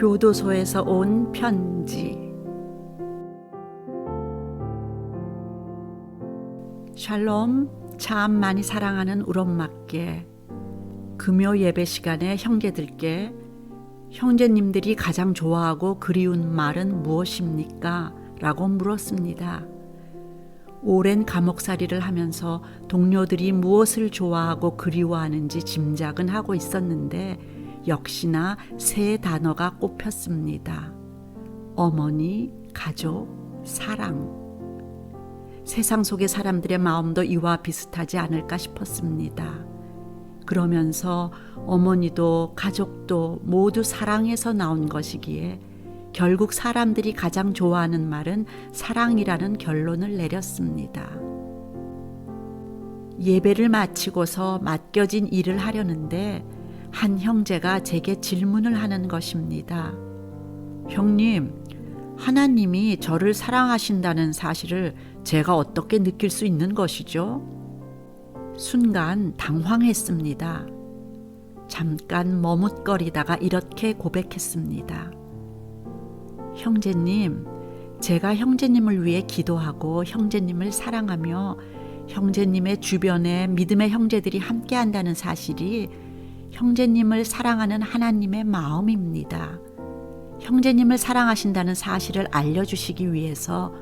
교도소에서 온 편지. 샬롬, 참 많이 사랑하는 우엄마께, 금요 예배 시간에 형제들께 형제님들이 가장 좋아하고 그리운 말은 무엇입니까? 라고 물었습니다. 오랜 감옥살이를 하면서 동료들이 무엇을 좋아하고 그리워하는지 짐작은 하고 있었는데 역시나 세 단어가 꼽혔습니다. 어머니, 가족, 사랑. 세상 속의 사람들의 마음도 이와 비슷하지 않을까 싶었습니다. 그러면서 어머니도 가족도 모두 사랑에서 나온 것이기에 결국 사람들이 가장 좋아하는 말은 사랑이라는 결론을 내렸습니다. 예배를 마치고서 맡겨진 일을 하려는데 한 형제가 제게 질문을 하는 것입니다. 형님, 하나님이 저를 사랑하신다는 사실을 제가 어떻게 느낄 수 있는 것이죠? 순간 당황했습니다. 잠깐 머뭇거리다가 이렇게 고백했습니다. 형제님, 제가 형제님을 위해 기도하고 형제님을 사랑하며 형제님의 주변에 믿음의 형제들이 함께한다는 사실이 형제님을 사랑하는 하나님의 마음입니다. 형제님을 사랑하신다는 사실을 알려주시기 위해서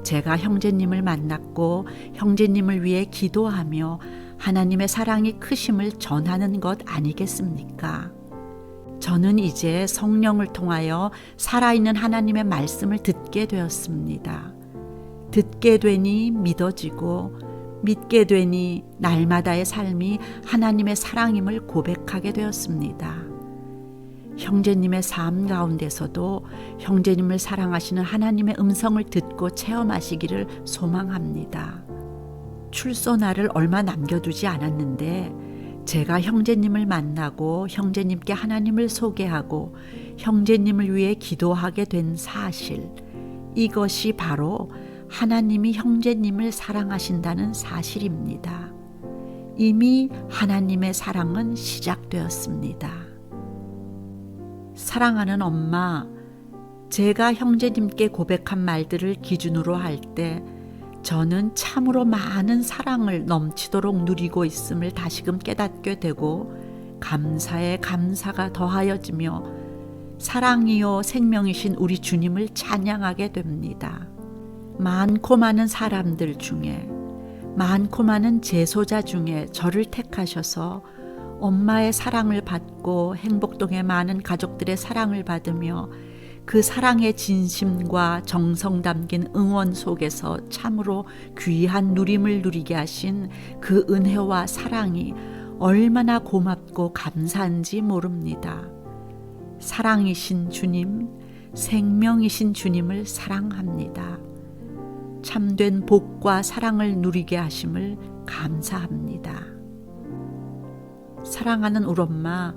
제가 형제님을 만났고 형제님을 위해 기도하며 하나님의 사랑이 크심을 전하는 것 아니겠습니까? 저는 이제 성령을 통하여 살아있는 하나님의 말씀을 듣게 되었습니다. 듣게 되니 믿어지고 믿게 되니 날마다의 삶이 하나님의 사랑임을 고백하게 되었습니다. 형제님의 삶 가운데서도 형제님을 사랑하시는 하나님의 음성을 듣고 체험하시기를 소망합니다. 출소 날을 얼마 남겨두지 않았는데 제가 형제님을 만나고 형제님께 하나님을 소개하고 형제님을 위해 기도하게 된 사실, 이것이 바로 하나님이 형제님을 사랑하신다는 사실입니다. 이미 하나님의 사랑은 시작되었습니다. 사랑하는 엄마, 제가 형제님께 고백한 말들을 기준으로 할 때 저는 참으로 많은 사랑을 넘치도록 누리고 있음을 다시금 깨닫게 되고 감사에 감사가 더하여지며 사랑이요 생명이신 우리 주님을 찬양하게 됩니다. 많고 많은 사람들 중에, 많고 많은 제소자 중에 저를 택하셔서 엄마의 사랑을 받고 행복동의 많은 가족들의 사랑을 받으며 그 사랑의 진심과 정성 담긴 응원 속에서 참으로 귀한 누림을 누리게 하신 그 은혜와 사랑이 얼마나 고맙고 감사한지 모릅니다. 사랑이신 주님, 생명이신 주님을 사랑합니다. 참된 복과 사랑을 누리게 하심을 감사합니다. 사랑하는 우리 엄마,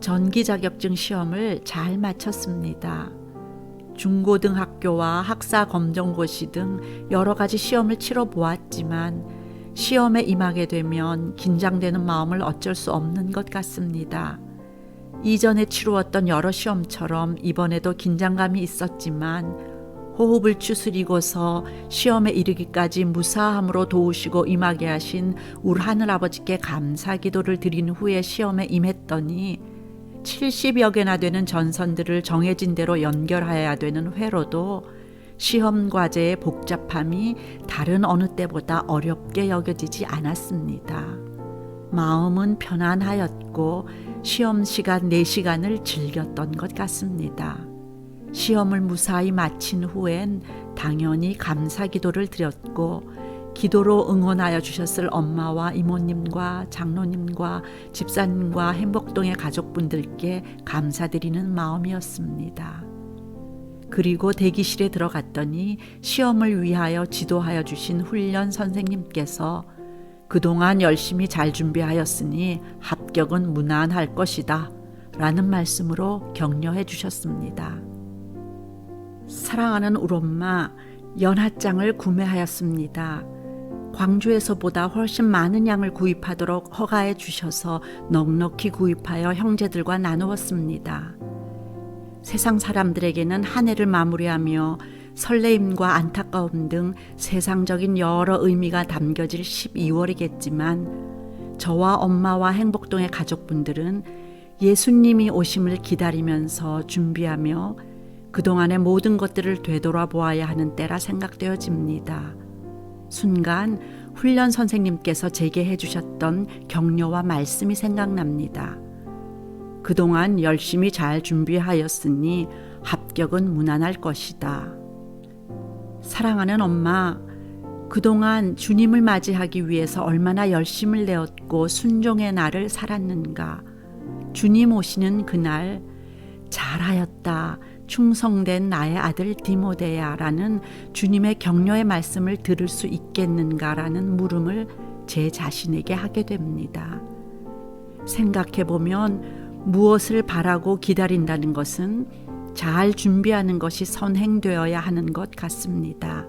전기 자격증 시험을 잘 마쳤습니다. 중고등학교와 학사 검정고시 등 여러 가지 시험을 치러 보았지만 시험에 임하게 되면 긴장되는 마음을 어쩔 수 없는 것 같습니다. 이전에 치루었던 여러 시험처럼 이번에도 긴장감이 있었지만 호흡을 추스리고서 시험에 이르기까지 무사함으로 도우시고 임하게 하신 우리 하늘아버지께 감사 기도를 드린 후에 시험에 임했더니 70여 개나 되는 전선들을 정해진 대로 연결해야 되는 회로도 시험 과제의 복잡함이 다른 어느 때보다 어렵게 여겨지지 않았습니다. 마음은 편안하였고 시험 시간 4시간을 즐겼던 것 같습니다. 시험을 무사히 마친 후엔 당연히 감사 기도를 드렸고 기도로 응원하여 주셨을 엄마와 이모님과 장로님과 집사님과 행복동의 가족분들께 감사드리는 마음이었습니다. 그리고 대기실에 들어갔더니 시험을 위하여 지도하여 주신 훈련 선생님께서 그동안 열심히 잘 준비하였으니 합격은 무난할 것이다 라는 말씀으로 격려해 주셨습니다. 사랑하는 우리 엄마, 연하장을 구매하였습니다. 광주에서보다 훨씬 많은 양을 구입하도록 허가해 주셔서 넉넉히 구입하여 형제들과 나누었습니다. 세상 사람들에게는 한 해를 마무리하며 설레임과 안타까움 등 세상적인 여러 의미가 담겨질 12월이겠지만 저와 엄마와 행복동의 가족분들은 예수님이 오심을 기다리면서 준비하며 그동안의 모든 것들을 되돌아보아야 하는 때라 생각되어집니다. 순간 훈련 선생님께서 제게 해주셨던 격려와 말씀이 생각납니다. 그동안 열심히 잘 준비하였으니 합격은 무난할 것이다. 사랑하는 엄마, 그동안 주님을 맞이하기 위해서 얼마나 열심을 내었고 순종의 날을 살았는가. 주님 오시는 그날 잘하였다. 충성된 나의 아들 디모데야 라는 주님의 격려의 말씀을 들을 수 있겠는가라는 물음을 제 자신에게 하게 됩니다. 생각해보면 무엇을 바라고 기다린다는 것은 잘 준비하는 것이 선행되어야 하는 것 같습니다.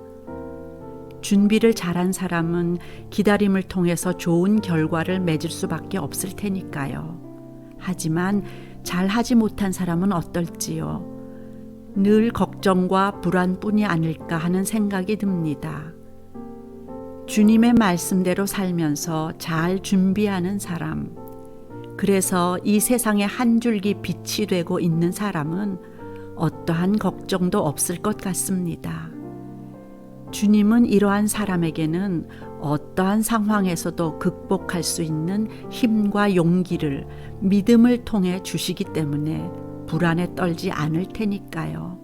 준비를 잘한 사람은 기다림을 통해서 좋은 결과를 맺을 수밖에 없을 테니까요. 하지만 잘하지 못한 사람은 어떨지요? 늘 걱정과 불안뿐이 아닐까 하는 생각이 듭니다. 주님의 말씀대로 살면서 잘 준비하는 사람, 그래서 이 세상에 한 줄기 빛이 되고 있는 사람은 어떠한 걱정도 없을 것 같습니다. 주님은 이러한 사람에게는 어떠한 상황에서도 극복할 수 있는 힘과 용기를 믿음을 통해 주시기 때문에 불안에 떨지 않을 테니까요.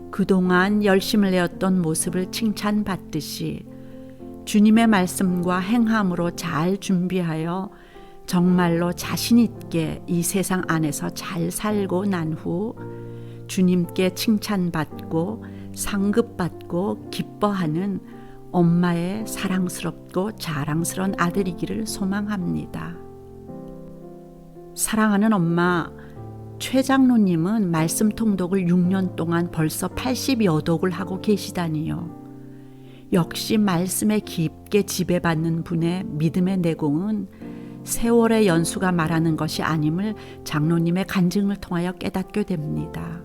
그동안 열심을 내었던 모습을 칭찬받듯이 주님의 말씀과 행함으로 잘 준비하여 정말로 자신 있게 이 세상 안에서 잘 살고 난 후 주님께 칭찬받고 상급받고 기뻐하는 엄마의 사랑스럽고 자랑스러운 아들이기를 소망합니다. 사랑하는 엄마, 최 장로님은 말씀 통독을 6년 동안 벌써 80여 독을 하고 계시다니요. 역시 말씀에 깊게 지배받는 분의 믿음의 내공은 세월의 연수가 말하는 것이 아님을 장로님의 간증을 통하여 깨닫게 됩니다.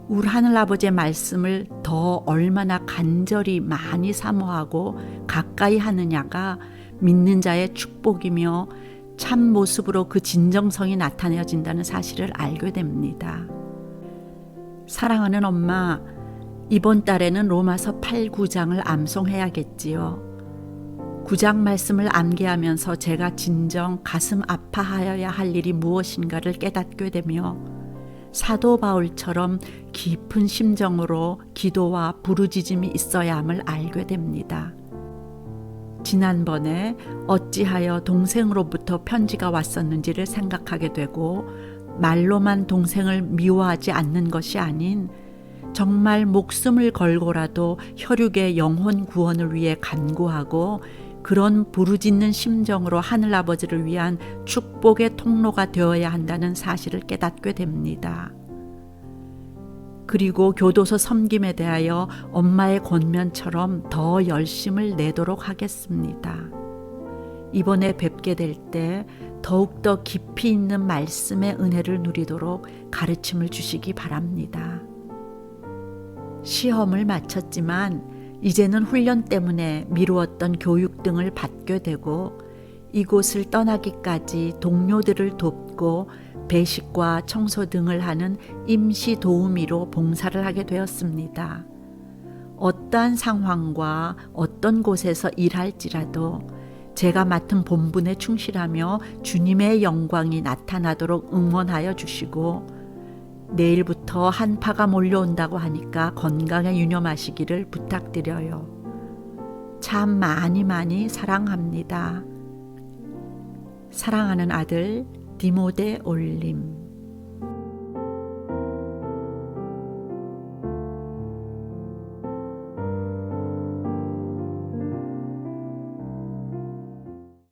우리 하늘아버지의 말씀을 더 얼마나 간절히 많이 사모하고 가까이 하느냐가 믿는 자의 축복이며 참 모습으로 그 진정성이 나타내어진다는 사실을 알게 됩니다. 사랑하는 엄마, 이번 달에는 로마서 8, 9장을 암송해야겠지요. 9장 말씀을 암기하면서 제가 진정 가슴 아파하여야 할 일이 무엇인가를 깨닫게 되며 사도 바울처럼 깊은 심정으로 기도와 부르짖음이 있어야 함을 알게 됩니다. 지난번에 어찌하여 동생으로부터 편지가 왔었는지를 생각하게 되고 말로만 동생을 미워하지 않는 것이 아닌 정말 목숨을 걸고라도 혈육의 영혼 구원을 위해 간구하고 그런 부르짖는 심정으로 하늘아버지를 위한 축복의 통로가 되어야 한다는 사실을 깨닫게 됩니다. 그리고 교도소 섬김에 대하여 엄마의 권면처럼 더 열심을 내도록 하겠습니다. 이번에 뵙게 될 때 더욱더 깊이 있는 말씀의 은혜를 누리도록 가르침을 주시기 바랍니다. 시험을 마쳤지만 이제는 훈련 때문에 미루었던 교육 등을 받게 되고 이곳을 떠나기까지 동료들을 돕고 배식과 청소 등을 하는 임시 도우미로 봉사를 하게 되었습니다. 어떠한 상황과 어떤 곳에서 일할지라도 제가 맡은 본분에 충실하며 주님의 영광이 나타나도록 응원하여 주시고 내일부터 한파가 몰려온다고 하니까 건강에 유념하시기를 부탁드려요. 참 많이 사랑합니다. 사랑하는 아들 디모데 올림.